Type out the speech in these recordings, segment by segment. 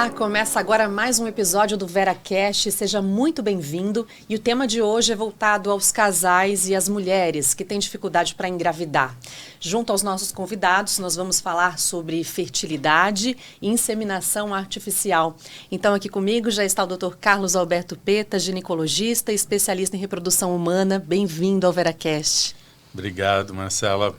Olá, começa agora mais um episódio do VeraCast, seja muito bem-vindo. E o tema de hoje é voltado aos casais e às mulheres que têm dificuldade para engravidar. Junto aos nossos convidados, nós vamos falar sobre fertilidade e inseminação artificial. Então aqui comigo já está o Dr. Carlos Alberto Peta, ginecologista e especialista em reprodução humana. Bem-vindo ao VeraCast. Obrigado, Marcela.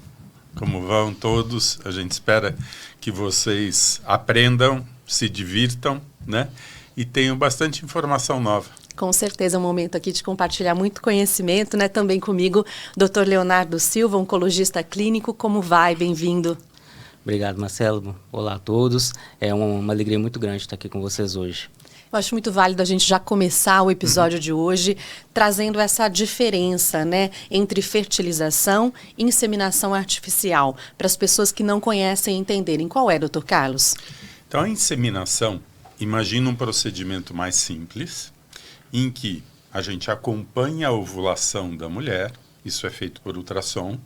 Como vão todos? A gente espera que vocês aprendam, se divirtam, né? E tenham bastante informação nova. Com certeza é um momento aqui de compartilhar muito conhecimento, né? Também comigo, Dr. Leonardo Silva, oncologista clínico. Como vai? Bem-vindo. Obrigado, Marcelo. Olá a todos. É uma alegria muito grande estar aqui com vocês hoje. Eu acho muito válido a gente já começar o episódio de hoje trazendo essa diferença, né, entre fertilização e inseminação artificial, para as pessoas que não conhecem entenderem. Qual é, Dr. Carlos? Então, a inseminação, imagina um procedimento mais simples, em que a gente acompanha a ovulação da mulher, isso é feito por ultrassom,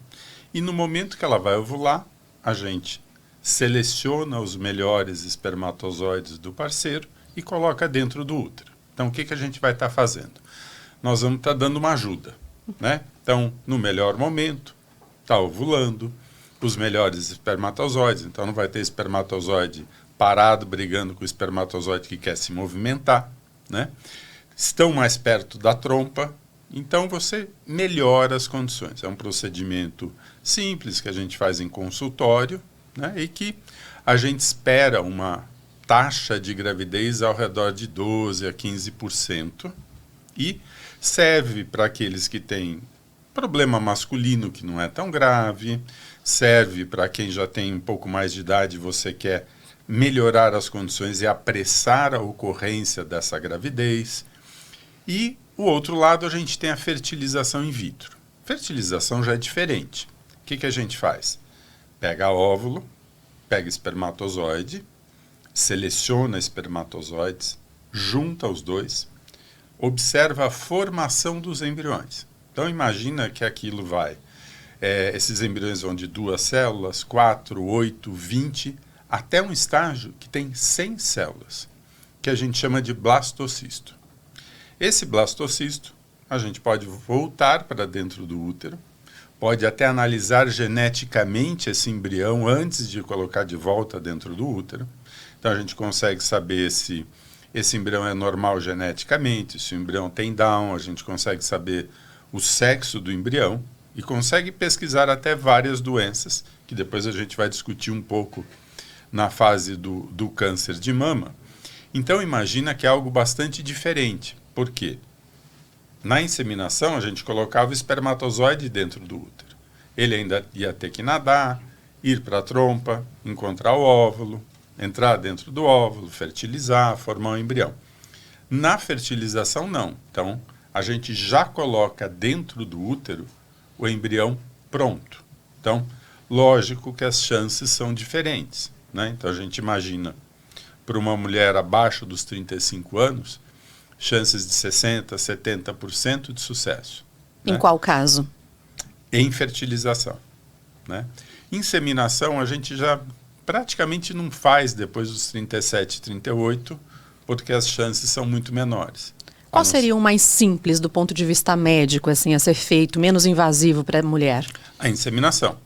e no momento que ela vai ovular, a gente seleciona os melhores espermatozoides do parceiro e coloca dentro do útero. Então, o que a gente vai estar fazendo? Nós vamos estar dando uma ajuda, né? Então, no melhor momento, está ovulando, os melhores espermatozoides, então não vai ter espermatozoide parado brigando com o espermatozoide que quer se movimentar, né? Estão mais perto da trompa, então você melhora as condições. É um procedimento simples que a gente faz em consultório, né? E que a gente espera uma taxa de gravidez ao redor de 12% a 15% e serve para aqueles que têm problema masculino que não é tão grave, serve para quem já tem um pouco mais de idade e você quer melhorar as condições e apressar a ocorrência dessa gravidez. E o outro lado a gente tem a fertilização in vitro. Fertilização já é diferente. O que a gente faz? Pega óvulo, pega espermatozoide, seleciona espermatozoides, junta os dois, observa a formação dos embriões. Então imagina que aquilo vai, esses embriões vão de 2 células, 4, 8, 20, até um estágio que tem 100 células, que a gente chama de blastocisto. Esse blastocisto, a gente pode voltar para dentro do útero, pode até analisar geneticamente esse embrião antes de colocar de volta dentro do útero. Então a gente consegue saber se esse embrião é normal geneticamente, se o embrião tem Down, a gente consegue saber o sexo do embrião e consegue pesquisar até várias doenças, que depois a gente vai discutir um pouco na fase do câncer de mama. Então imagina que é algo bastante diferente. Por quê? Na inseminação a gente colocava o espermatozoide dentro do útero. Ele ainda ia ter que nadar, ir para a trompa, encontrar o óvulo, entrar dentro do óvulo, fertilizar, formar um embrião. Na fertilização, não. Então, a gente já coloca dentro do útero o embrião pronto. Então, lógico que as chances são diferentes, né? Então, a gente imagina, para uma mulher abaixo dos 35 anos, chances de 60%, 70% de sucesso. Em né? qual caso? Em fertilização, né? Inseminação, a gente já praticamente não faz depois dos 37, 38, porque as chances são muito menores. Qual seria o mais simples do ponto de vista médico, assim, a ser feito, menos invasivo para a mulher? A inseminação.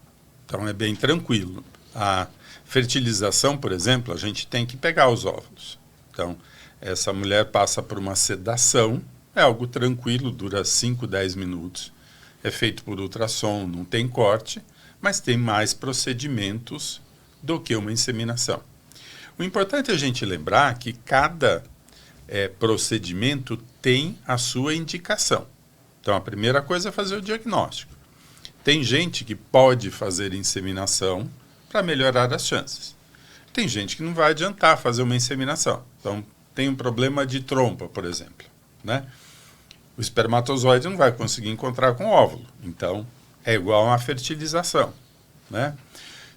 Então é bem tranquilo. A fertilização, por exemplo, a gente tem que pegar os óvulos. Então, essa mulher passa por uma sedação, é algo tranquilo, dura 5, 10 minutos. É feito por ultrassom, não tem corte, mas tem mais procedimentos do que uma inseminação. O importante é a gente lembrar que cada procedimento tem a sua indicação. Então, a primeira coisa é fazer o diagnóstico. Tem gente que pode fazer inseminação para melhorar as chances. Tem gente que não vai adiantar fazer uma inseminação. Então, tem um problema de trompa, por exemplo, né? O espermatozoide não vai conseguir encontrar com o óvulo. Então, é igual a uma fertilização, né?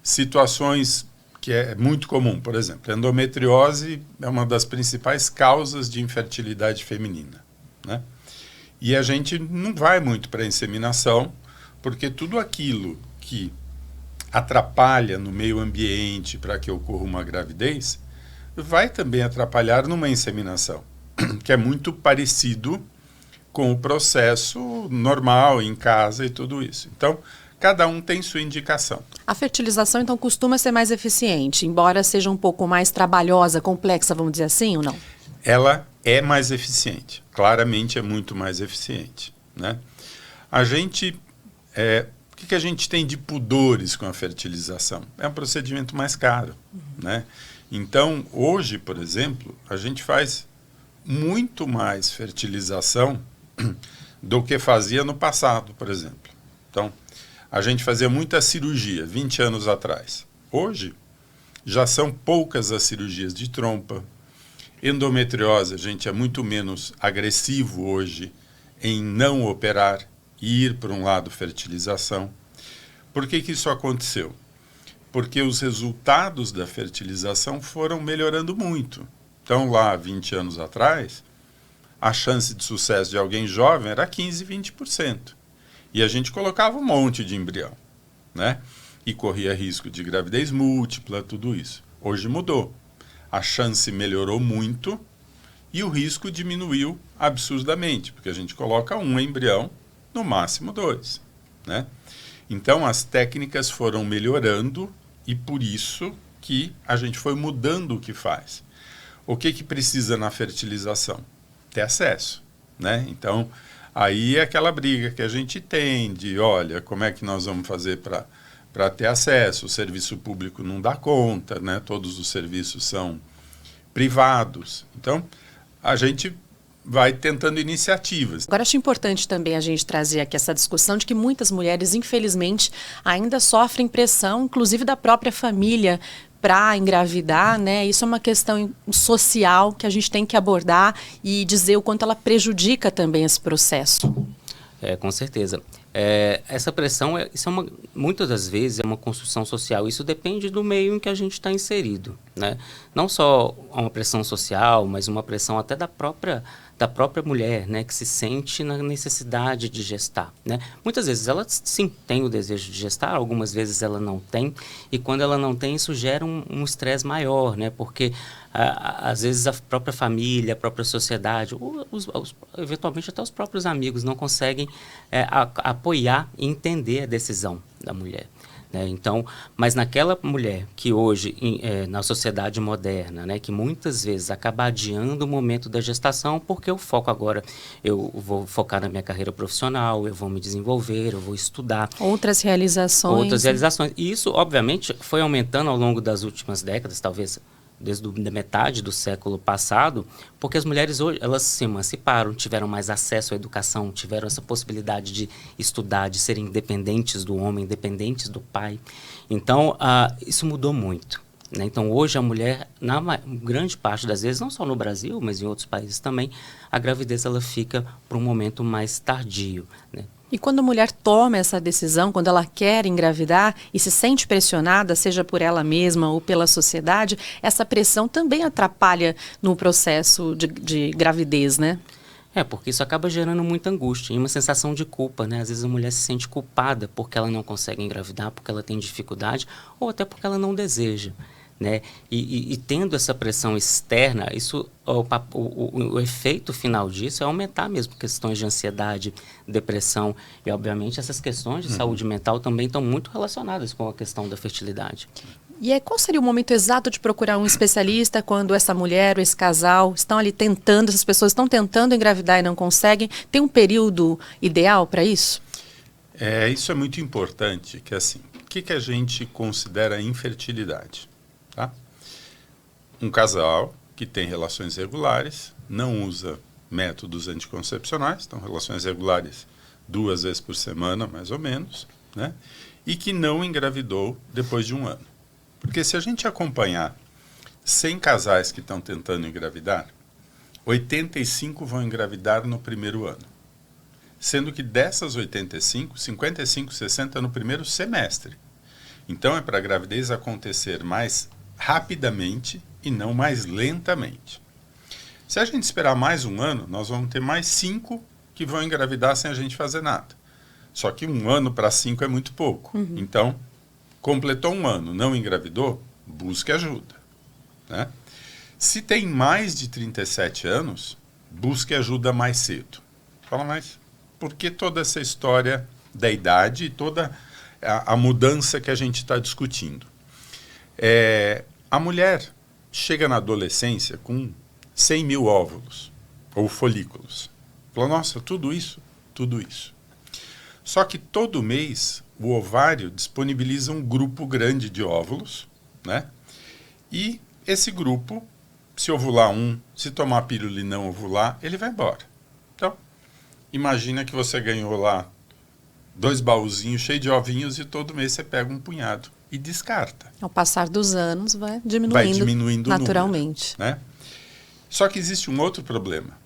Situações que é muito comum, por exemplo, endometriose é uma das principais causas de infertilidade feminina, né? E a gente não vai muito para a inseminação, porque tudo aquilo que atrapalha no meio ambiente para que ocorra uma gravidez vai também atrapalhar numa inseminação, que é muito parecido com o processo normal em casa e tudo isso. Então, cada um tem sua indicação. A fertilização, então, costuma ser mais eficiente, embora seja um pouco mais trabalhosa, complexa, vamos dizer assim, ou não? Ela é mais eficiente, claramente é muito mais eficiente, né? A gente, o que a gente tem de pudores com a fertilização? É um procedimento mais caro, né? Então, hoje, por exemplo, a gente faz muito mais fertilização do que fazia no passado, por exemplo. Então, a gente fazia muita cirurgia 20 anos atrás. Hoje, já são poucas as cirurgias de trompa. Endometriose, a gente é muito menos agressivo hoje em não operar e ir para um lado fertilização. Por que isso aconteceu? Porque os resultados da fertilização foram melhorando muito. Então, lá, 20 anos atrás, a chance de sucesso de alguém jovem era 15%, 20%. E a gente colocava um monte de embrião, né? E corria risco de gravidez múltipla, tudo isso. Hoje mudou. A chance melhorou muito e o risco diminuiu absurdamente, porque a gente coloca um embrião, no máximo 2, né? Então, as técnicas foram melhorando e por isso que a gente foi mudando o que faz. O que precisa na fertilização? Ter acesso, né? Então, aí é aquela briga que a gente tem de, olha, como é que nós vamos fazer para ter acesso? O serviço público não dá conta, né? Todos os serviços são privados. Então, a gente vai tentando iniciativas. Agora, acho importante também a gente trazer aqui essa discussão de que muitas mulheres, infelizmente, ainda sofrem pressão, inclusive da própria família, para engravidar, né? Isso é uma questão social que a gente tem que abordar e dizer o quanto ela prejudica também esse processo. Com certeza. Essa pressão, muitas das vezes, é uma construção social. Isso depende do meio em que a gente está inserido, né? Não só uma pressão social, mas uma pressão até da própria mulher, né, que se sente na necessidade de gestar, né? Muitas vezes ela, sim, tem o desejo de gestar, algumas vezes ela não tem, e quando ela não tem, isso gera um estresse maior, né? Porque, às vezes, a própria família, a própria sociedade, eventualmente até os próprios amigos não conseguem apoiar e entender a decisão da mulher. Então, mas naquela mulher que hoje, na sociedade moderna, né, que muitas vezes acaba adiando o momento da gestação, porque eu foco agora, eu vou focar na minha carreira profissional, eu vou me desenvolver, eu vou estudar. Outras realizações. E isso, obviamente, foi aumentando ao longo das últimas décadas, talvez desde a metade do século passado, porque as mulheres hoje, elas se emanciparam, tiveram mais acesso à educação, tiveram essa possibilidade de estudar, de serem independentes do homem, independentes do pai. Então, isso mudou muito, né? Então, hoje a mulher, na grande parte das vezes, não só no Brasil, mas em outros países também, a gravidez ela fica para um momento mais tardio, né? E quando a mulher toma essa decisão, quando ela quer engravidar e se sente pressionada, seja por ela mesma ou pela sociedade, essa pressão também atrapalha no processo de gravidez, né? Porque isso acaba gerando muita angústia e uma sensação de culpa, né? Às vezes a mulher se sente culpada porque ela não consegue engravidar, porque ela tem dificuldade ou até porque ela não deseja, né? E tendo essa pressão externa, o efeito final disso é aumentar mesmo questões de ansiedade, depressão e, obviamente, essas questões de saúde mental também estão muito relacionadas com a questão da fertilidade. E qual seria o momento exato de procurar um especialista quando essa mulher ou esse casal estão ali tentando, essas pessoas estão tentando engravidar e não conseguem? Tem um período ideal para isso? Isso é muito importante, que assim, o que a gente considera infertilidade? Tá? Um casal que tem relações regulares, não usa métodos anticoncepcionais, então relações regulares 2 vezes por semana, mais ou menos, né? E que não engravidou depois de 1 ano. Porque se a gente acompanhar 100 casais que estão tentando engravidar, 85 vão engravidar no primeiro ano. Sendo que dessas 85, 55, 60 no primeiro semestre. Então é para a gravidez acontecer mais rapidamente e não mais lentamente. Se a gente esperar mais 1 ano, nós vamos ter mais 5 que vão engravidar sem a gente fazer nada. Só que 1 ano para 5 é muito pouco. Então, completou 1 ano, não engravidou, busque ajuda, né? Se tem mais de 37 anos, busque ajuda mais cedo. Fala, mas por que toda essa história da idade e toda a mudança que a gente está discutindo? A mulher chega na adolescência com 100 mil óvulos ou folículos. Fala, nossa, tudo isso? Tudo isso. Só que todo mês o ovário disponibiliza um grupo grande de óvulos, né? E esse grupo, se ovular um, se tomar pílula e não ovular, ele vai embora. Então, imagina que você ganhou lá 2 baúzinhos cheios de ovinhos e todo mês você pega um punhado e descarta. Ao passar dos anos, vai diminuindo naturalmente. O número, né? Só que existe um outro problema.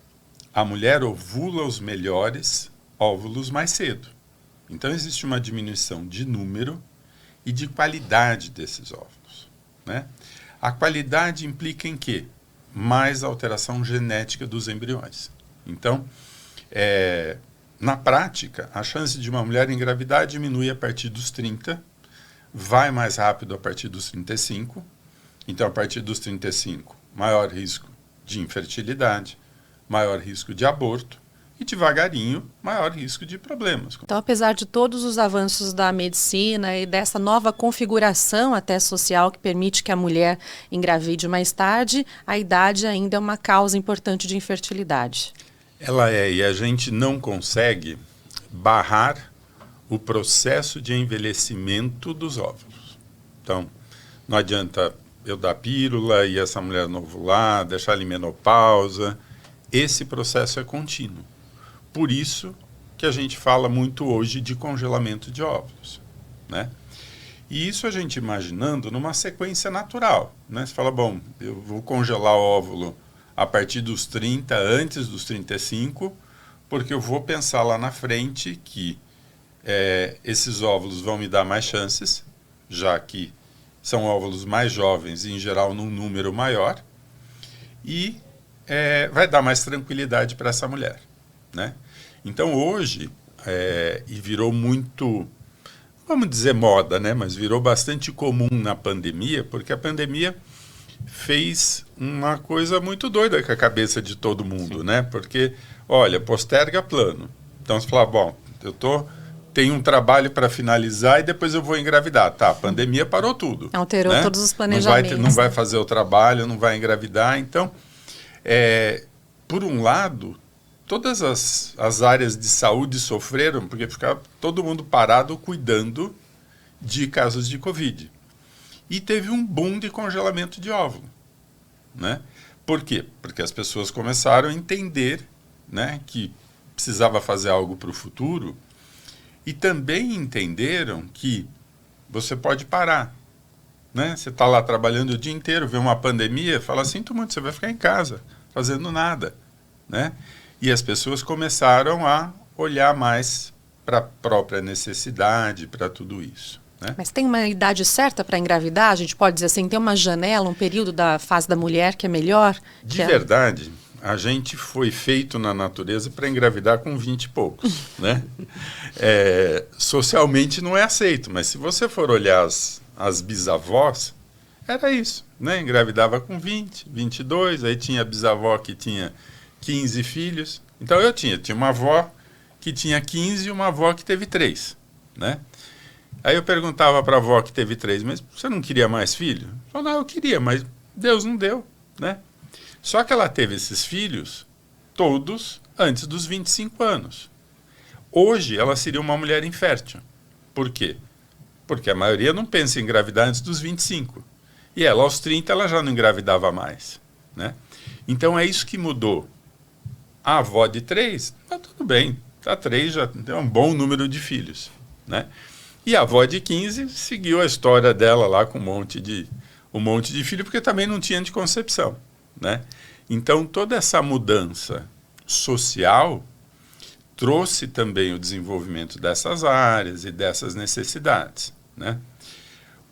A mulher ovula os melhores óvulos mais cedo. Então, existe uma diminuição de número e de qualidade desses óvulos, né? A qualidade implica em quê? Mais alteração genética dos embriões. Então, na prática, a chance de uma mulher engravidar diminui a partir dos 30, vai mais rápido a partir dos 35. Então, a partir dos 35, maior risco de infertilidade, maior risco de aborto e, devagarinho, maior risco de problemas. Então, apesar de todos os avanços da medicina e dessa nova configuração até social que permite que a mulher engravide mais tarde, a idade ainda é uma causa importante de infertilidade. Ela e a gente não consegue barrar o processo de envelhecimento dos óvulos. Então, não adianta eu dar pílula e essa mulher não ovular, deixar ela em menopausa. Esse processo é contínuo. Por isso que a gente fala muito hoje de congelamento de óvulos, né? E isso a gente imaginando numa sequência natural, né? Você fala, bom, eu vou congelar o óvulo a partir dos 30, antes dos 35, porque eu vou pensar lá na frente que esses óvulos vão me dar mais chances, já que são óvulos mais jovens e, em geral, num número maior, e vai dar mais tranquilidade para essa mulher, né? Então, hoje, e virou muito, vamos dizer moda, né? Mas virou bastante comum na pandemia, porque a pandemia fez uma coisa muito doida com a cabeça de todo mundo, sim, né? Porque, olha, posterga plano. Então, você fala, bom, tenho um trabalho para finalizar e depois eu vou engravidar. Tá, a pandemia parou tudo. Alterou, né? Todos os planejamentos. Não vai fazer o trabalho, não vai engravidar. Então, por um lado, todas as áreas de saúde sofreram, porque ficava todo mundo parado cuidando de casos de Covid. E teve um boom de congelamento de óvulo, né? Por quê? Porque as pessoas começaram a entender, né, que precisava fazer algo para o futuro e também entenderam que você pode parar, né? Você está lá trabalhando o dia inteiro, vê uma pandemia, fala, sinto muito, você vai ficar em casa, fazendo nada, né? E as pessoas começaram a olhar mais para a própria necessidade, para tudo isso, né? Mas tem uma idade certa para engravidar? A gente pode dizer assim, tem uma janela, um período da fase da mulher que é melhor? De verdade, a gente foi feito na natureza para engravidar com 20 e poucos, né? Socialmente não é aceito, mas se você for olhar as bisavós, era isso, né? Engravidava com 20, 22, aí tinha a bisavó que tinha 15 filhos. Então eu tinha uma avó que tinha 15 e uma avó que teve 3, né? Aí eu perguntava para a avó que teve 3, mas você não queria mais filho? Eu falava, não, eu queria, mas Deus não deu, né? Só que ela teve esses filhos todos antes dos 25 anos. Hoje ela seria uma mulher infértil. Por quê? Porque a maioria não pensa em engravidar antes dos 25. E ela, aos 30, ela já não engravidava mais, né? Então é isso que mudou. A avó de 3, tá tudo bem, tá 3, já tem um bom número de filhos, né? E a avó de 15 seguiu a história dela lá com um monte de filho, porque também não tinha anticoncepção, né? Então toda essa mudança social trouxe também o desenvolvimento dessas áreas e dessas necessidades, né?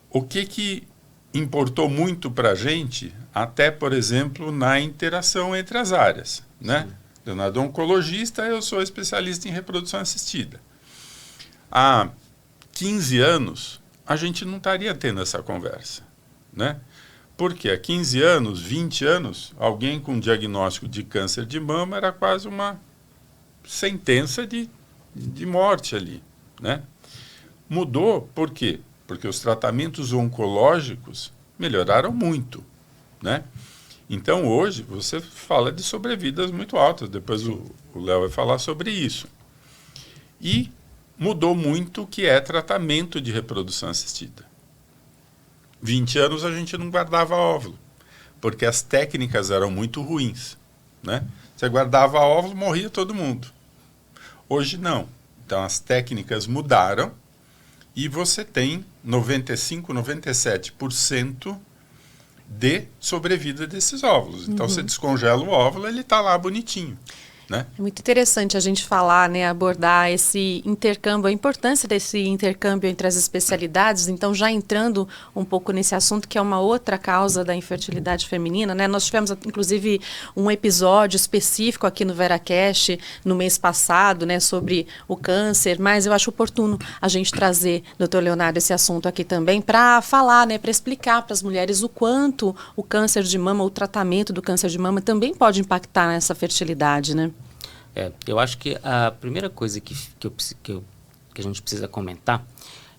O que importou muito para a gente, até, por exemplo, na interação entre as áreas, né? Leonardo é oncologista, eu sou especialista em reprodução assistida. Há 15 anos, a gente não estaria tendo essa conversa, né? Porque há 15 anos, 20 anos, alguém com diagnóstico de câncer de mama era quase uma sentença de morte ali, né? Mudou por quê? Porque os tratamentos oncológicos melhoraram muito, né? Então, hoje, você fala de sobrevidas muito altas. Depois o Léo vai falar sobre isso. E mudou muito o que é tratamento de reprodução assistida. 20 anos a gente não guardava óvulo, porque as técnicas eram muito ruins, né? Você guardava óvulo, morria todo mundo. Hoje não. Então as técnicas mudaram e você tem 95, 97% de sobrevida desses óvulos. Então você descongela o óvulo, ele está lá bonitinho, né? É muito interessante a gente falar, né, abordar esse intercâmbio, a importância desse intercâmbio entre as especialidades. Então, já entrando um pouco nesse assunto, que é uma outra causa da infertilidade feminina, né? Nós tivemos, inclusive, um episódio específico aqui no VeraCast no mês passado, né, sobre o câncer, mas eu acho oportuno a gente trazer, doutor Leonardo, esse assunto aqui também para falar, né, para explicar para as mulheres o quanto o câncer de mama, o tratamento do câncer de mama também pode impactar nessa fertilidade, né? Eu acho que a primeira coisa que a gente precisa comentar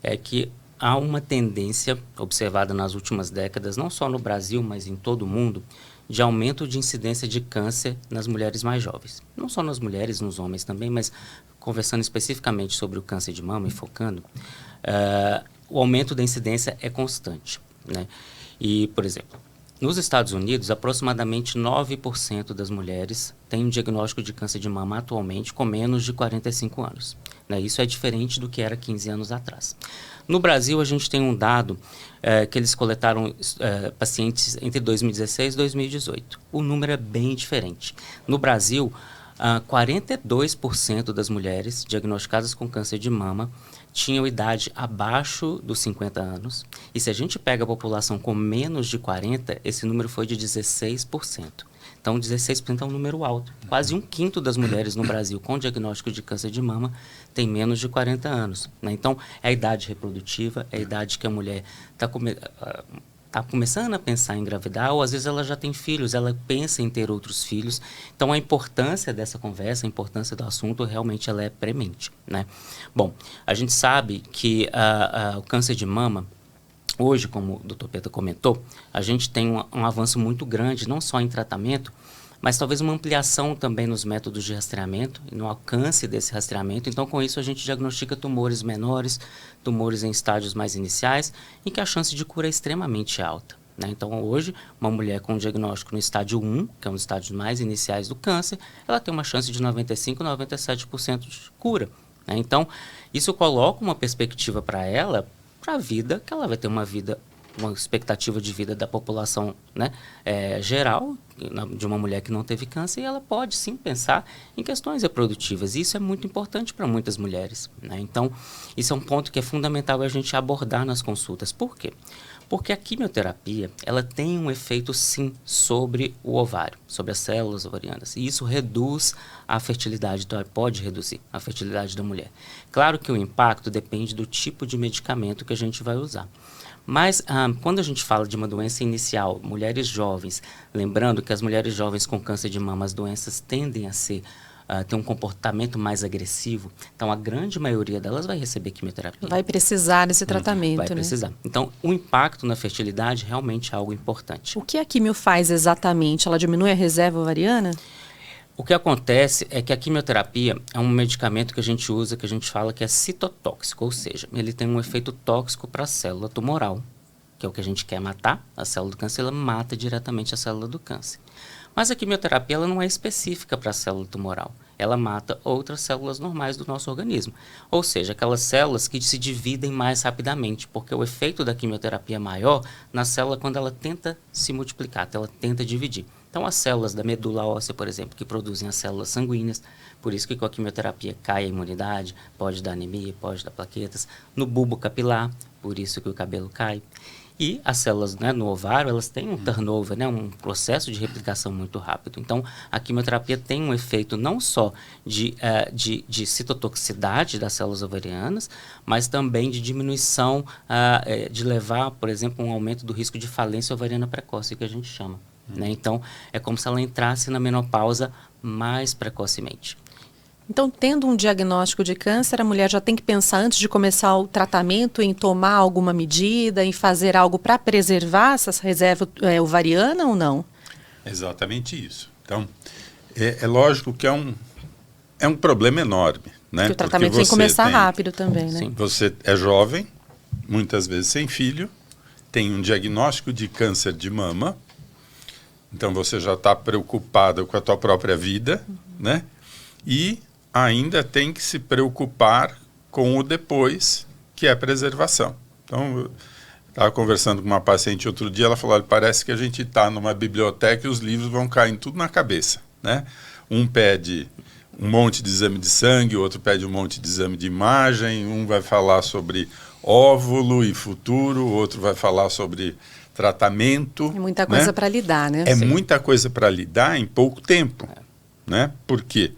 é que há uma tendência observada nas últimas décadas, não só no Brasil, mas em todo o mundo, de aumento de incidência de câncer nas mulheres mais jovens. Não só nas mulheres, nos homens também, mas conversando especificamente sobre o câncer de mama e focando, o aumento da incidência é constante, né? E, por exemplo, nos Estados Unidos, aproximadamente 9% das mulheres têm um diagnóstico de câncer de mama atualmente com menos de 45 anos. Né? Isso é diferente do que era 15 anos atrás. No Brasil, a gente tem um dado que eles coletaram pacientes entre 2016 e 2018. O número é bem diferente. No Brasil, 42% das mulheres diagnosticadas com câncer de mama tinham idade abaixo dos 50 anos. E se a gente pega a população com menos de 40, esse número foi de 16%. Então, 16% é um número alto. Quase 1/5 das mulheres no Brasil com diagnóstico de câncer de mama tem menos de 40 anos. Né? Então, é a idade reprodutiva, é a idade que a mulher está começando a pensar em engravidar, ou às vezes ela já tem filhos, ela pensa em ter outros filhos. Então, a importância dessa conversa, a importância do assunto, realmente ela é premente, né? Bom, a gente sabe que o câncer de mama, hoje, como o Dr. Pedro comentou, a gente tem um avanço muito grande, não só em tratamento, mas talvez uma ampliação também nos métodos de rastreamento e no alcance desse rastreamento. Então, com isso, a gente diagnostica tumores menores, tumores em estágios mais iniciais, em que a chance de cura é extremamente alta. Né? Então, hoje, uma mulher com diagnóstico no estádio 1, que é um dos estágios mais iniciais do câncer, ela tem uma chance de 95% a 97% de cura. Né? Então, isso coloca uma perspectiva para ela, para a vida, que ela vai ter uma expectativa de vida da população, né, geral, de uma mulher que não teve câncer, e ela pode sim pensar em questões reprodutivas. E isso é muito importante para muitas mulheres. Né? Então, isso é um ponto que é fundamental a gente abordar nas consultas. Por quê? Porque a quimioterapia, ela tem um efeito sim sobre o ovário, sobre as células ovarianas. E isso reduz a fertilidade, então pode reduzir a fertilidade da mulher. Claro que o impacto depende do tipo de medicamento que a gente vai usar. Mas quando a gente fala de uma doença inicial, mulheres jovens, lembrando que as mulheres jovens com câncer de mama, as doenças tendem a ter um comportamento mais agressivo, então a grande maioria delas vai receber quimioterapia. Vai precisar desse tratamento, vai precisar. Né? Então, o impacto na fertilidade realmente é algo importante. O que a quimio faz exatamente? Ela diminui a reserva ovariana? O que acontece é que a quimioterapia é um medicamento que a gente usa, que a gente fala que é citotóxico, ou seja, ele tem um efeito tóxico para a célula tumoral, que é o que a gente quer matar, a célula do câncer, ela mata diretamente a célula do câncer. Mas a quimioterapia ela não é específica para a célula tumoral, ela mata outras células normais do nosso organismo, ou seja, aquelas células que se dividem mais rapidamente, porque o efeito da quimioterapia é maior na célula quando ela tenta se multiplicar, ela tenta dividir. Então, as células da medula óssea, por exemplo, que produzem as células sanguíneas, por isso que com a quimioterapia cai a imunidade, pode dar anemia, pode dar plaquetas. No bulbo capilar, por isso que o cabelo cai. E as células, né, no ovário, elas têm um turnover, né, um processo de replicação muito rápido. Então, a quimioterapia tem um efeito não só de citotoxicidade das células ovarianas, mas também de diminuição, de levar, por exemplo, um aumento do risco de falência ovariana precoce, que a gente chama. Né? Então, é como se ela entrasse na menopausa mais precocemente. Então, tendo um diagnóstico de câncer, a mulher já tem que pensar antes de começar o tratamento em tomar alguma medida, em fazer algo para preservar essa reserva ovariana ou não? Exatamente isso. Então, é lógico que é um problema enorme. Né? Que o tratamento tem que começar rápido também, né? Sim. Você é jovem, muitas vezes sem filho, tem um diagnóstico de câncer de mama, então você já está preocupado com a tua própria vida, né? E ainda tem que se preocupar com o depois, que é a preservação. Então, eu estava conversando com uma paciente outro dia, ela falou, olha, parece que a gente está numa biblioteca e os livros vão caindo tudo na cabeça, né? Um pede um monte de exame de sangue, o outro pede um monte de exame de imagem, um vai falar sobre óvulo e futuro, o outro vai falar sobre tratamento. É muita coisa, né, para lidar, né? É muita coisa para lidar em pouco tempo, né? Por quê?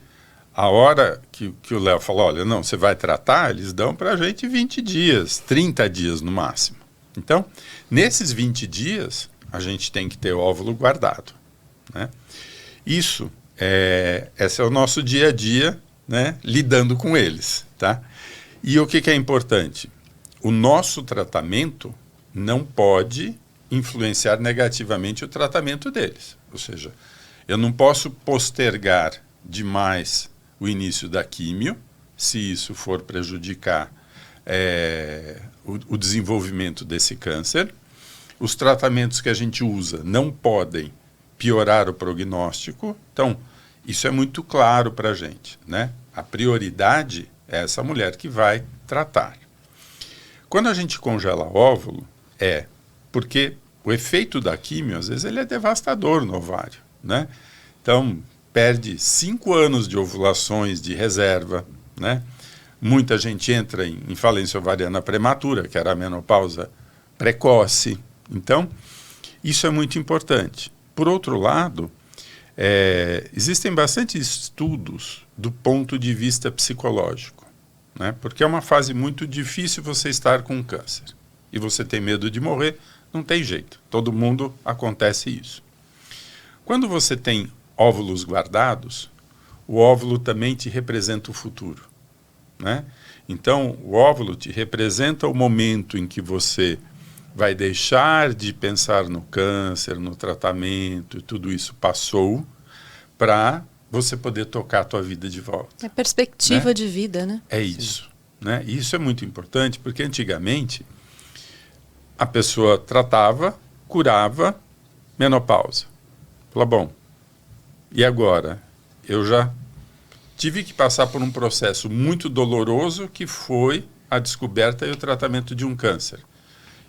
A hora que o Léo falou, olha, não, você vai tratar, eles dão para a gente 20 dias, 30 dias no máximo. Então, nesses 20 dias, a gente tem que ter o óvulo guardado, né? Esse é o nosso dia a dia, né, lidando com eles, tá? E o que é importante? O nosso tratamento não pode influenciar negativamente o tratamento deles. Ou seja, eu não posso postergar demais o início da químio, se isso for prejudicar o desenvolvimento desse câncer. Os tratamentos que a gente usa não podem piorar o prognóstico. Então, isso é muito claro para a gente, né? A prioridade é essa mulher que vai tratar. Quando a gente congela óvulo, porque o efeito da químio, às vezes, ele é devastador no ovário, né? Então, perde 5 anos de ovulações de reserva, né? Muita gente entra em falência ovariana prematura, que era a menopausa precoce. Então, isso é muito importante. Por outro lado, existem bastante estudos do ponto de vista psicológico, né? Porque é uma fase muito difícil você estar com câncer. E você tem medo de morrer, não tem jeito. Todo mundo acontece isso. Quando você tem óvulos guardados, o óvulo também te representa o futuro, né? Então, o óvulo te representa o momento em que você vai deixar de pensar no câncer, no tratamento, e tudo isso passou, para você poder tocar a tua vida de volta. É perspectiva, né, de vida, né? É isso, né? E isso é muito importante, porque antigamente a pessoa tratava, curava, menopausa. Fala, bom, e agora? Eu já tive que passar por um processo muito doloroso, que foi a descoberta e o tratamento de um câncer.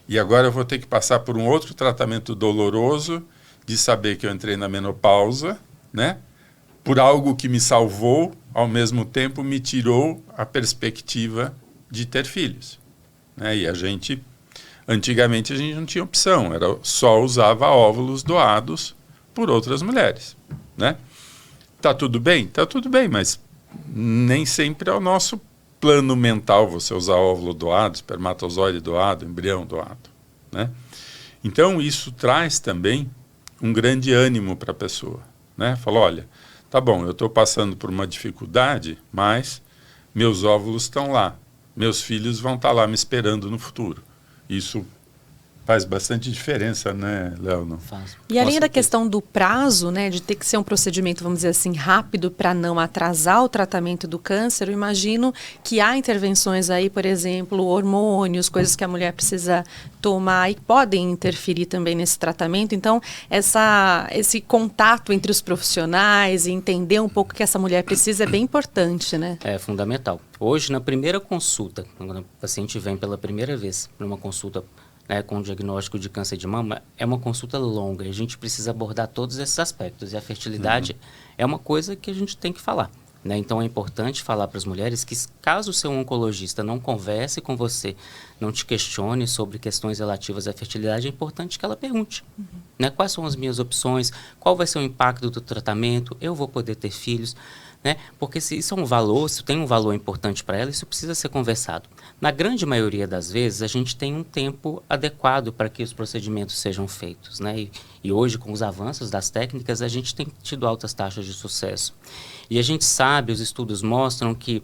E agora eu vou ter que passar por um outro tratamento doloroso, de saber que eu entrei na menopausa, né? Por algo que me salvou, ao mesmo tempo me tirou a perspectiva de ter filhos, né? E antigamente a gente não tinha opção, só usava óvulos doados por outras mulheres, né? Tá tudo bem? Tá tudo bem, mas nem sempre é o nosso plano mental você usar óvulo doado, espermatozoide doado, embrião doado, né? Então, isso traz também um grande ânimo para a pessoa, né? Fala, olha, tá bom, eu estou passando por uma dificuldade, mas meus óvulos estão lá, meus filhos vão estar lá me esperando no futuro. Isso faz bastante diferença, né, Léo? Não? Faz. E além da questão do prazo, né, de ter que ser um procedimento, vamos dizer assim, rápido para não atrasar o tratamento do câncer, eu imagino que há intervenções aí, por exemplo, hormônios, coisas que a mulher precisa tomar e podem interferir também nesse tratamento. Então, esse contato entre os profissionais e entender um pouco o que essa mulher precisa é bem importante, né? É fundamental. Hoje, na primeira consulta, quando o paciente vem pela primeira vez para uma consulta, né, com o diagnóstico de câncer de mama, é uma consulta longa. A gente precisa abordar todos esses aspectos. E a fertilidade é uma coisa que a gente tem que falar. né? Então é importante falar para as mulheres que, caso o seu oncologista não converse com você, não te questione sobre questões relativas à fertilidade, é importante que ela pergunte, né? Quais são as minhas opções, qual vai ser o impacto do tratamento, eu vou poder ter filhos, né? Porque se isso é um valor, se tem um valor importante para ela, isso precisa ser conversado. Na grande maioria das vezes, a gente tem um tempo adequado para que os procedimentos sejam feitos, né? E hoje, com os avanços das técnicas, a gente tem tido altas taxas de sucesso. E a gente sabe, os estudos mostram que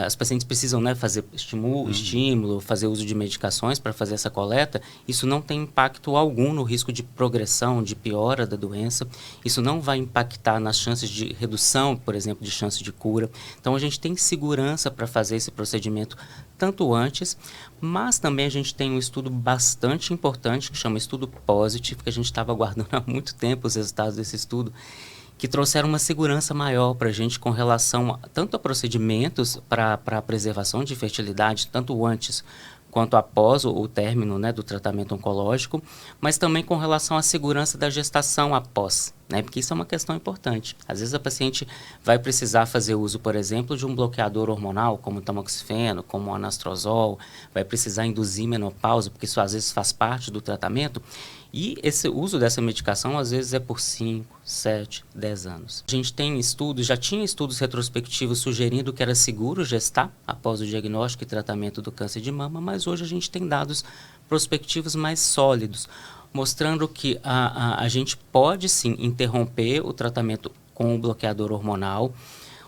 as pacientes precisam, né, fazer estímulo, fazer uso de medicações para fazer essa coleta. Isso não tem impacto algum no risco de progressão, de piora da doença. Isso não vai impactar nas chances de redução, por exemplo, de chance de cura. Então, a gente tem segurança para fazer esse procedimento tanto antes, mas também a gente tem um estudo bastante importante que chama Estudo Positive, que a gente estava aguardando há muito tempo os resultados desse estudo, que trouxeram uma segurança maior para a gente com relação tanto a procedimentos para a preservação de fertilidade, tanto antes quanto após o término, né, do tratamento oncológico, mas também com relação à segurança da gestação após, né, porque isso é uma questão importante. Às vezes a paciente vai precisar fazer uso, por exemplo, de um bloqueador hormonal, como o tamoxifeno, como o anastrozol, vai precisar induzir menopausa, porque isso às vezes faz parte do tratamento, e esse uso dessa medicação às vezes é por 5, 7, 10 anos. A gente tem estudos, já tinha estudos retrospectivos sugerindo que era seguro gestar após o diagnóstico e tratamento do câncer de mama, mas hoje a gente tem dados prospectivos mais sólidos, mostrando que a gente pode sim interromper o tratamento com o bloqueador hormonal.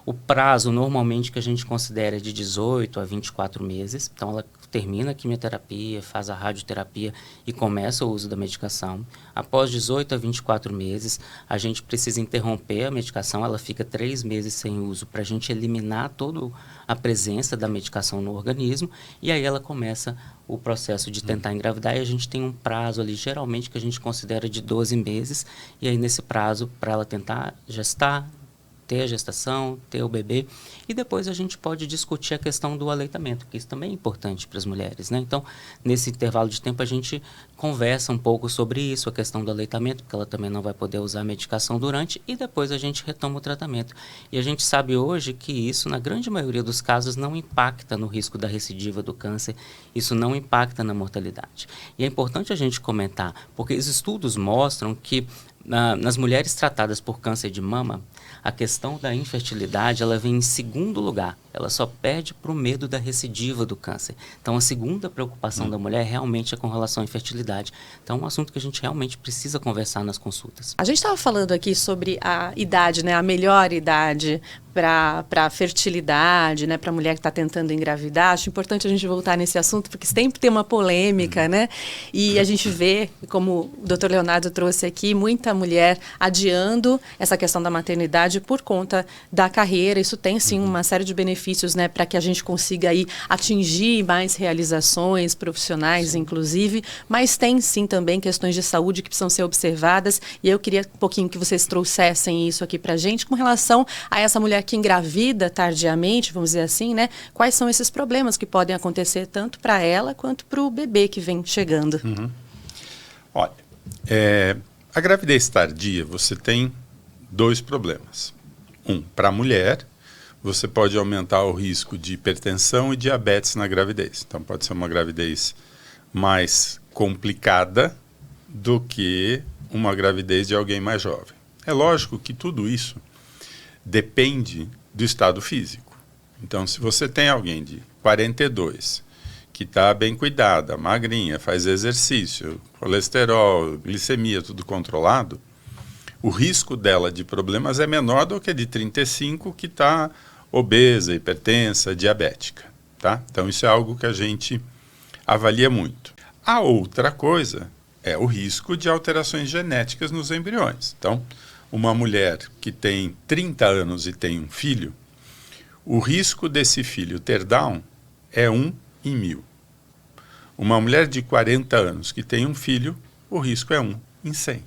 O prazo normalmente que a gente considera é de 18 a 24 meses, então ela termina a quimioterapia, faz a radioterapia e começa o uso da medicação. Após 18 a 24 meses, a gente precisa interromper a medicação, ela fica 3 meses sem uso para a gente eliminar toda a presença da medicação no organismo e aí ela começa o processo de tentar engravidar e a gente tem um prazo ali, geralmente, que a gente considera de 12 meses e aí nesse prazo, para ela tentar gestar, ter a gestação, ter o bebê, e depois a gente pode discutir a questão do aleitamento, que isso também é importante para as mulheres, né? Então, nesse intervalo de tempo, a gente conversa um pouco sobre isso, a questão do aleitamento, porque ela também não vai poder usar a medicação durante, e depois a gente retoma o tratamento. E a gente sabe hoje que isso, na grande maioria dos casos, não impacta no risco da recidiva do câncer, isso não impacta na mortalidade. E é importante a gente comentar, porque os estudos mostram que nas mulheres tratadas por câncer de mama, a questão da infertilidade ela vem em segundo lugar. Ela só perde para o medo da recidiva do câncer. Então, a segunda preocupação da mulher realmente é com relação à infertilidade. Então, é um assunto que a gente realmente precisa conversar nas consultas. A gente estava falando aqui sobre a idade, né, a melhor idade para a fertilidade, né, para a mulher que está tentando engravidar. Acho importante a gente voltar nesse assunto, porque sempre tem uma polêmica, né? E a gente vê, como o Dr. Leonardo trouxe aqui, muita mulher adiando essa questão da maternidade por conta da carreira. Isso tem, sim, uma série de benefícios, né, para que a gente consiga aí atingir mais realizações profissionais, inclusive, mas tem, sim, também questões de saúde que precisam ser observadas. E eu queria um pouquinho que vocês trouxessem isso aqui para a gente com relação a essa mulher que engravida tardiamente, vamos dizer assim, né? Quais são esses problemas que podem acontecer tanto para ela quanto para o bebê que vem chegando? Olha, a gravidez tardia, você tem 2 problemas. Para a mulher, você pode aumentar o risco de hipertensão e diabetes na gravidez. Então, pode ser uma gravidez mais complicada do que uma gravidez de alguém mais jovem. É lógico que tudo isso depende do estado físico. Então, se você tem alguém de 42 que está bem cuidada, magrinha, faz exercício, colesterol, glicemia, tudo controlado, o risco dela de problemas é menor do que a de 35 que está obesa, hipertensa, diabética. Tá? Então, isso é algo que a gente avalia muito. A outra coisa é o risco de alterações genéticas nos embriões. Então, uma mulher que tem 30 anos e tem um filho, o risco desse filho ter Down é 1 em 1000. Uma mulher de 40 anos que tem um filho, o risco é 1 em 100.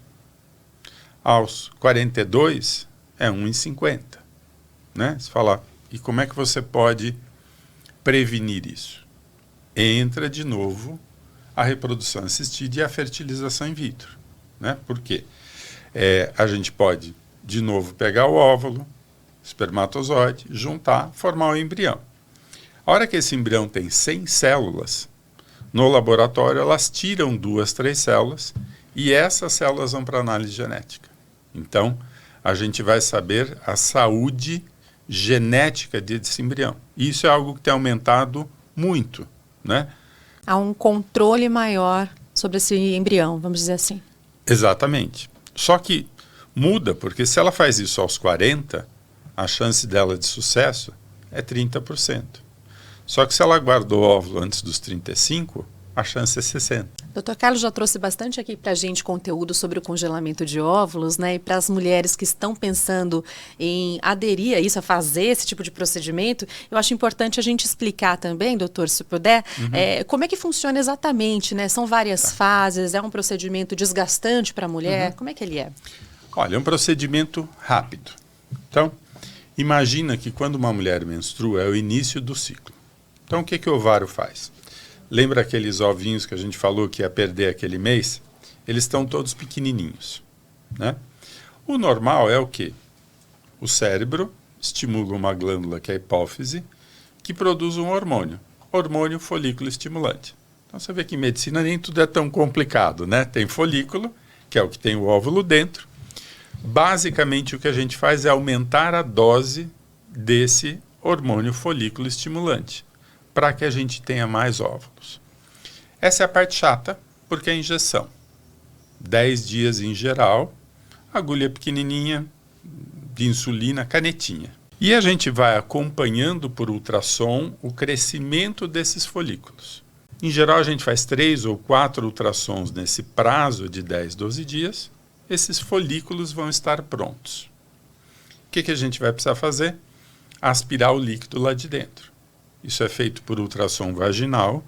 Aos 42, é 1 em 50. Né? Você fala, e como é que você pode prevenir isso? Entra de novo a reprodução assistida e a fertilização in vitro. Né? Por quê? A gente pode, de novo, pegar o óvulo, espermatozoide, juntar, formar o embrião. A hora que esse embrião tem 100 células, no laboratório elas tiram 2, 3 células e essas células vão para análise genética. Então, a gente vai saber a saúde genética desse embrião. E isso é algo que tem aumentado muito, né? Há um controle maior sobre esse embrião, vamos dizer assim. Exatamente. Só que muda, porque se ela faz isso aos 40, a chance dela de sucesso é 30%. Só que se ela guardou o óvulo antes dos 35, a chance é 60%. Dr. Carlos já trouxe bastante aqui para a gente conteúdo sobre o congelamento de óvulos, né? E para as mulheres que estão pensando em aderir a isso, a fazer esse tipo de procedimento, eu acho importante a gente explicar também, doutor, se puder, como é que funciona exatamente, né? São várias fases, é um procedimento desgastante para a mulher, como é que ele é? Olha, é um procedimento rápido. Então, imagina que quando uma mulher menstrua é o início do ciclo. Então, o que o ovário faz? Lembra aqueles ovinhos que a gente falou que ia perder aquele mês? Eles estão todos pequenininhos, né? O normal é o quê? O cérebro estimula uma glândula, que é a hipófise, que produz um hormônio folículo estimulante. Então, você vê que em medicina nem tudo é tão complicado, né? Tem folículo, que é o que tem o óvulo dentro. Basicamente, o que a gente faz é aumentar a dose desse hormônio folículo estimulante, para que a gente tenha mais óvulos. Essa é a parte chata, porque é injeção. 10 dias em geral, agulha pequenininha, de insulina, canetinha. E a gente vai acompanhando por ultrassom o crescimento desses folículos. Em geral, a gente faz 3 ou 4 ultrassons nesse prazo de 10, 12 dias. Esses folículos vão estar prontos. O que a gente vai precisar fazer? Aspirar o líquido lá de dentro. Isso é feito por ultrassom vaginal,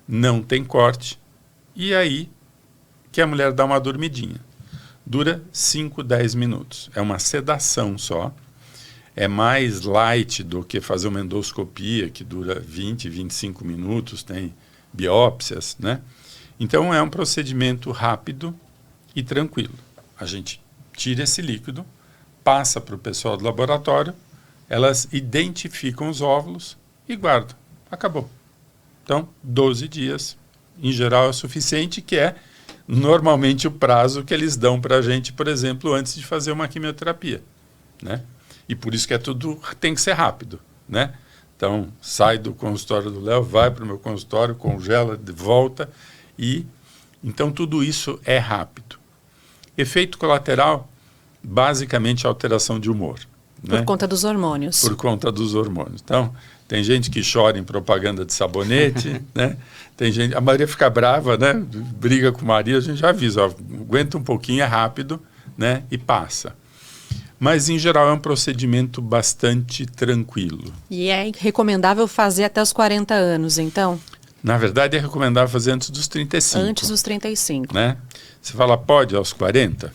não tem corte, e aí que a mulher dá uma dormidinha. Dura 5, 10 minutos. É uma sedação só. É mais light do que fazer uma endoscopia, que dura 20, 25 minutos, tem biópsias, né? Então é um procedimento rápido e tranquilo. A gente tira esse líquido, passa para o pessoal do laboratório, elas identificam os óvulos e guardam. Acabou. Então, 12 dias, em geral, é suficiente, que é normalmente o prazo que eles dão para a gente, por exemplo, antes de fazer uma quimioterapia, né? E por isso que tudo tem que ser rápido, né? Então, sai do consultório do Léo, vai para o meu consultório, congela, volta, e então tudo isso é rápido. Efeito colateral, basicamente alteração de humor. Por conta dos hormônios. Por conta dos hormônios. Então, tem gente que chora em propaganda de sabonete, né? Tem gente, a Maria fica brava, né? Briga com o marido, a gente já avisa, ó, aguenta um pouquinho, é rápido, né? E passa. Mas, em geral, é um procedimento bastante tranquilo. E é recomendável fazer até os 40 anos, então? Na verdade, é recomendável fazer antes dos 35. Antes dos 35. Né? Você fala, pode aos 40?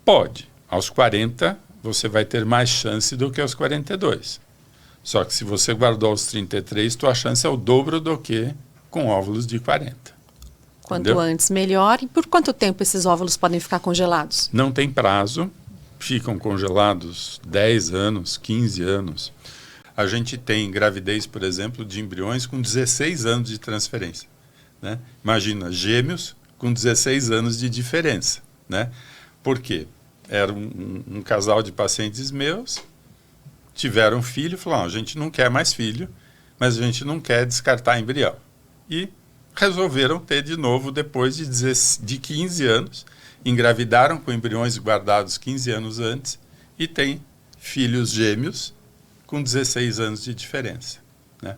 Pode. Aos 40, você vai ter mais chance do que aos 42. Só que se você guardou aos 33, tua chance é o dobro do que com óvulos de 40. Quanto Entendeu? antes, melhor. E por quanto tempo esses óvulos podem ficar congelados? Não tem prazo. Ficam congelados 10 anos, 15 anos. A gente tem gravidez, por exemplo, de embriões com 16 anos de transferência, né? Imagina, gêmeos com 16 anos de diferença, né? Por quê? Era um casal de pacientes meus, tiveram filho, falaram, a gente não quer mais filho, mas a gente não quer descartar embrião. E resolveram ter de novo depois de 15 anos, engravidaram com embriões guardados 15 anos antes e têm filhos gêmeos com 16 anos de diferença, né?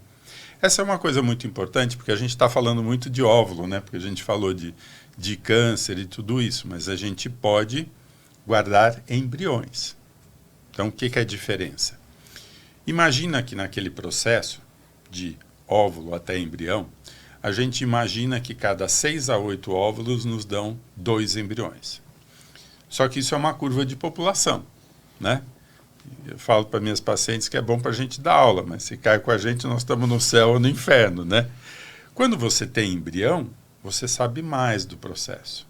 Essa é uma coisa muito importante, porque a gente está falando muito de óvulo, né? Porque a gente falou de câncer e tudo isso, mas a gente pode guardar embriões. Então, o que é a diferença? Imagina que naquele processo de óvulo até embrião, a gente imagina que cada 6 a 8 óvulos nos dão 2 embriões. Só que isso é uma curva de população, né? Eu falo para minhas pacientes que é bom para a gente dar aula, mas se cai com a gente, nós estamos no céu ou no inferno, né? Quando você tem embrião, você sabe mais do processo,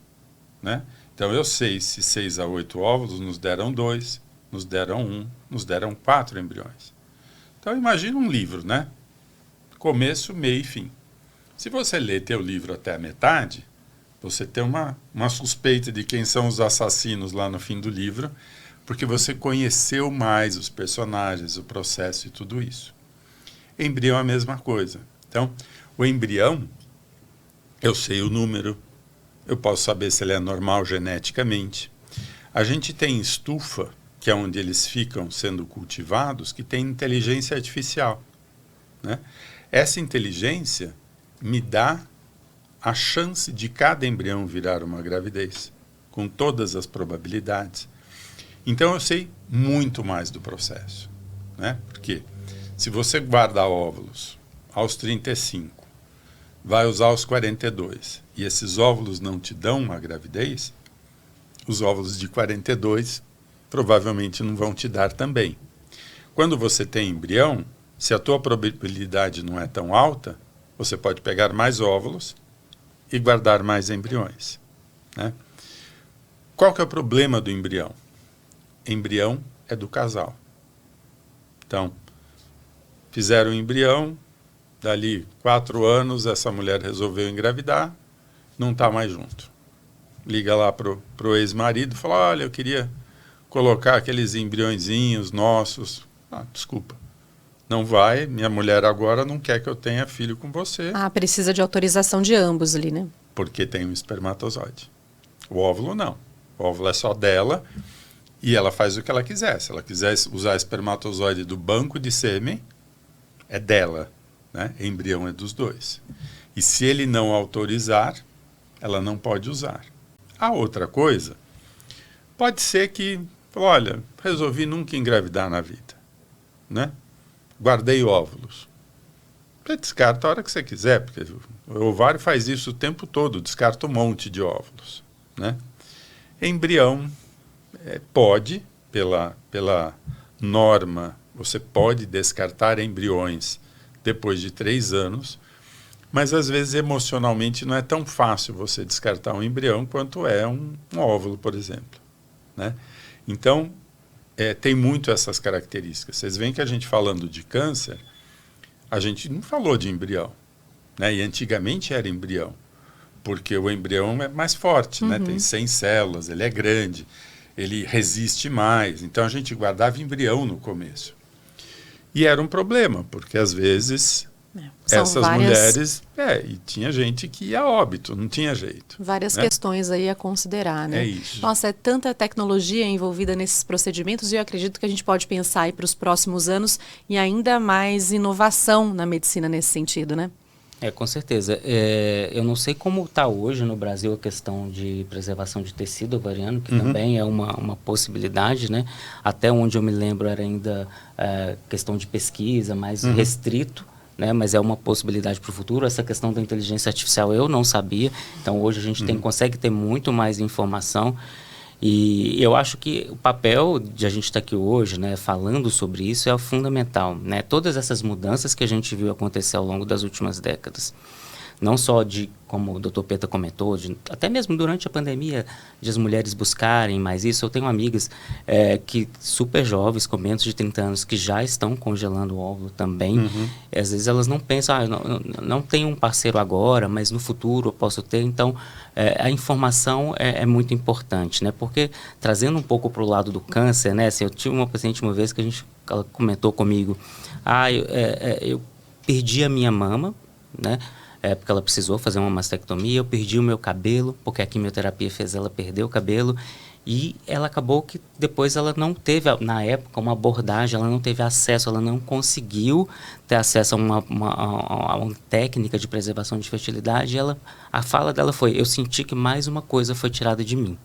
né? Então, eu sei se 6 a 8 óvulos nos deram 2, nos deram 1, nos deram 4 embriões. Então imagina um livro, né? Começo, meio e fim. Se você ler teu livro até a metade, você tem uma suspeita de quem são os assassinos lá no fim do livro, porque você conheceu mais os personagens, o processo e tudo isso. Embrião é a mesma coisa. Então, o embrião, eu sei o número, eu posso saber se ele é normal geneticamente. A gente tem estufa, que é onde eles ficam sendo cultivados, que tem inteligência artificial, né? Essa inteligência me dá a chance de cada embrião virar uma gravidez, com todas as probabilidades. Então, eu sei muito mais do processo, né? Porque se você guarda óvulos aos 35, vai usar aos 42, e esses óvulos não te dão uma gravidez, os óvulos de 42 provavelmente não vão te dar também. Quando você tem embrião, se a tua probabilidade não é tão alta, você pode pegar mais óvulos e guardar mais embriões, né? Qual que é o problema do embrião? Embrião é do casal. Então, fizeram o embrião, dali 4 anos essa mulher resolveu engravidar, não está mais junto. Liga lá pro ex-marido e fala, olha, eu queria colocar aqueles embriõezinhos nossos. Ah, desculpa, não vai, minha mulher agora não quer que eu tenha filho com você. Ah, precisa de autorização de ambos ali, né? Porque tem um espermatozoide. O óvulo não. O óvulo é só dela e ela faz o que ela quiser. Se ela quiser usar espermatozoide do banco de sêmen, é dela, né? Embrião é dos dois. E se ele não autorizar, ela não pode usar. A outra coisa, pode ser que, olha, resolvi nunca engravidar na vida, né? Guardei óvulos. Você descarta a hora que você quiser, porque o ovário faz isso o tempo todo, descarta um monte de óvulos, né? Embrião, pode, pela norma, você pode descartar embriões depois de 3 anos, mas às vezes emocionalmente não é tão fácil você descartar um embrião quanto é um óvulo, por exemplo, né? Então, tem muito essas características. Vocês veem que a gente falando de câncer, a gente não falou de embrião, né? E antigamente era embrião, porque o embrião é mais forte, né? Tem 100 células, ele é grande, ele resiste mais. Então, a gente guardava embrião no começo. E era um problema, porque às vezes essas mulheres... e tinha gente que ia a óbito, não tinha jeito. Várias né? questões aí a considerar, né? É isso. Nossa, é tanta tecnologia envolvida nesses procedimentos e eu acredito que a gente pode pensar aí para os próximos anos em ainda mais inovação na medicina nesse sentido, né? Com certeza. Eu não sei como está hoje no Brasil a questão de preservação de tecido ovariano, que também é uma possibilidade, né? Até onde eu me lembro era ainda questão de pesquisa, mais restrito, né? Mas é uma possibilidade para o futuro. Essa questão da inteligência artificial eu não sabia, então hoje a gente consegue ter muito mais informação. E eu acho que o papel de a gente estar aqui hoje, né, falando sobre isso é fundamental, né? Todas essas mudanças que a gente viu acontecer ao longo das últimas décadas, não só de, como o Dr. Peta comentou, até mesmo durante a pandemia, de as mulheres buscarem mais isso. Eu tenho amigas que super jovens, com menos de 30 anos, que já estão congelando o óvulo também. Às vezes elas não pensam, não tenho um parceiro agora, mas no futuro eu posso ter. Então, a informação é muito importante, né? Porque, trazendo um pouco para o lado do câncer, né? Assim, eu tive uma paciente uma vez que ela comentou comigo, eu perdi a minha mama, né? Porque ela precisou fazer uma mastectomia, eu perdi o meu cabelo, porque a quimioterapia fez ela perder o cabelo, e ela acabou que depois ela não teve, na época, uma abordagem, ela não teve acesso, ela não conseguiu ter acesso a uma técnica de preservação de fertilidade, e a fala dela foi, eu senti que mais uma coisa foi tirada de mim.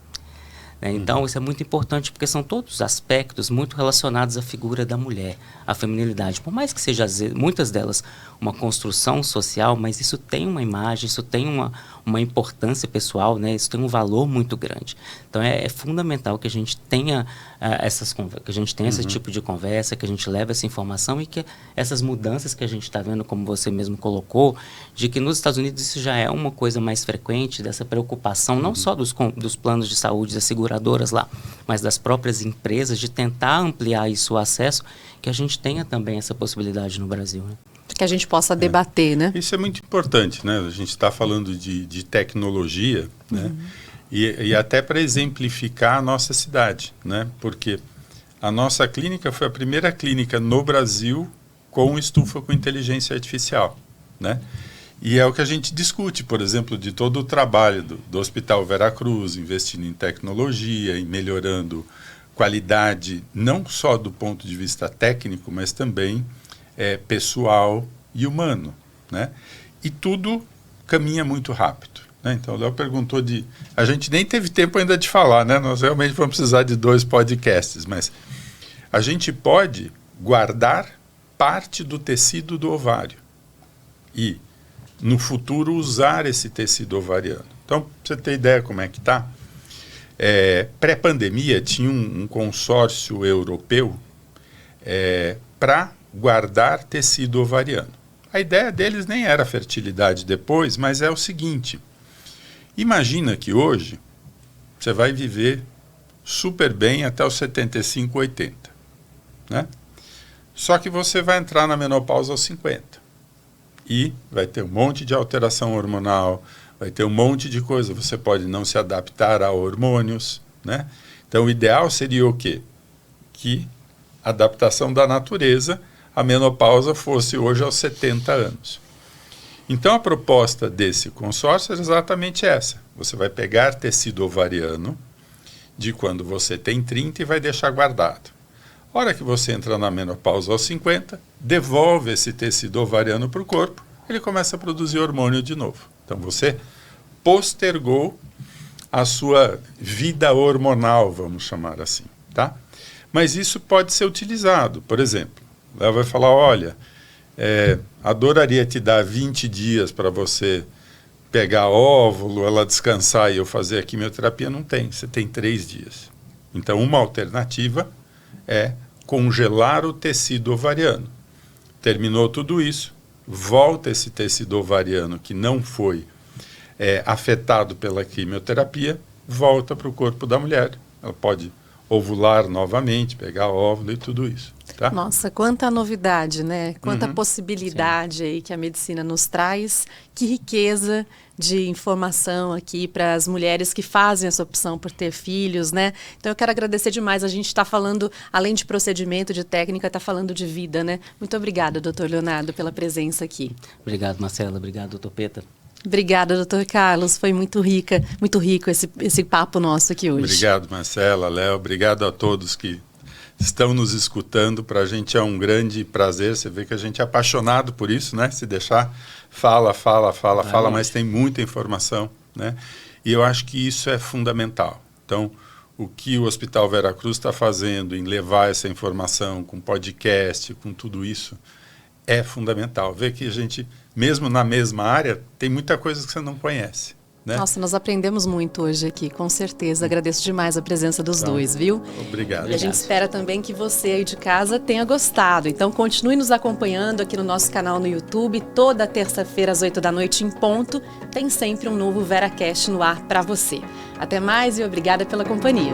Então, isso é muito importante, porque são todos aspectos muito relacionados à figura da mulher, à feminilidade. Por mais que seja, muitas delas, uma construção social, mas isso tem uma imagem, isso tem uma importância pessoal, né? Isso tem um valor muito grande. Então, é fundamental que a gente tenha que a gente tem esse tipo de conversa, que a gente leva essa informação e que essas mudanças que a gente está vendo, como você mesmo colocou, de que nos Estados Unidos isso já é uma coisa mais frequente, dessa preocupação não só dos planos de saúde, das seguradoras lá, mas das próprias empresas, de tentar ampliar isso, o acesso, que a gente tenha também essa possibilidade no Brasil, né? Que a gente possa debater, né? Isso é muito importante, né? A gente está falando de tecnologia, né? E até para exemplificar a nossa cidade, né? Porque a nossa clínica foi a primeira clínica no Brasil com estufa com inteligência artificial, né? E é o que a gente discute, por exemplo, de todo o trabalho do Hospital Veracruz, investindo em tecnologia, em melhorando qualidade, não só do ponto de vista técnico, mas também pessoal e humano, né? E tudo caminha muito rápido. Então, o Léo perguntou a gente nem teve tempo ainda de falar, né? Nós realmente vamos precisar de 2 podcasts, mas a gente pode guardar parte do tecido do ovário e, no futuro, usar esse tecido ovariano. Então, para você ter ideia como é que está, pré-pandemia tinha um consórcio europeu para guardar tecido ovariano. A ideia deles nem era fertilidade depois, mas é o seguinte: imagina que hoje você vai viver super bem até os 75, 80, né? Só que você vai entrar na menopausa aos 50 e vai ter um monte de alteração hormonal, vai ter um monte de coisa, você pode não se adaptar a hormônios, né? Então o ideal seria o quê? Que a adaptação da natureza, a menopausa fosse hoje aos 70 anos. Então, a proposta desse consórcio é exatamente essa. Você vai pegar tecido ovariano de quando você tem 30 e vai deixar guardado. A hora que você entra na menopausa aos 50, devolve esse tecido ovariano para o corpo, ele começa a produzir hormônio de novo. Então, você postergou a sua vida hormonal, vamos chamar assim, tá? Mas isso pode ser utilizado. Por exemplo, ela vai falar, olha, adoraria te dar 20 dias para você pegar óvulo, ela descansar e eu fazer a quimioterapia. Não tem, você tem 3 dias. Então, uma alternativa é congelar o tecido ovariano. Terminou tudo isso, volta esse tecido ovariano que não foi afetado pela quimioterapia, volta para o corpo da mulher. Ela pode ovular novamente, pegar óvulo e tudo isso. Tá? Nossa, quanta novidade, né? Quanta possibilidade aí que a medicina nos traz. Que riqueza de informação aqui para as mulheres que fazem essa opção por ter filhos, né? Então eu quero agradecer demais. A gente está falando, além de procedimento, de técnica, está falando de vida, né? Muito obrigada, doutor Leonardo, pela presença aqui. Obrigado, Marcela. Obrigado, doutor Peta. Obrigada, doutor Carlos. Foi muito rico esse papo nosso aqui hoje. Obrigado, Marcela, Léo. Obrigado a todos que estão nos escutando. Para a gente é um grande prazer. Você vê que a gente é apaixonado por isso, né? Se deixar, fala, mas tem muita informação, né? E eu acho que isso é fundamental. Então, o que o Hospital Veracruz está fazendo em levar essa informação com podcast, com tudo isso, é fundamental. Ver que a gente, mesmo na mesma área, tem muita coisa que você não conhece, né? Nossa, nós aprendemos muito hoje aqui, com certeza. Agradeço demais a presença dos dois, viu? Obrigado. E a gente espera também que você aí de casa tenha gostado. Então, continue nos acompanhando aqui no nosso canal no YouTube. Toda terça-feira, às 8 da noite, em ponto, tem sempre um novo VeraCast no ar para você. Até mais e obrigada pela companhia.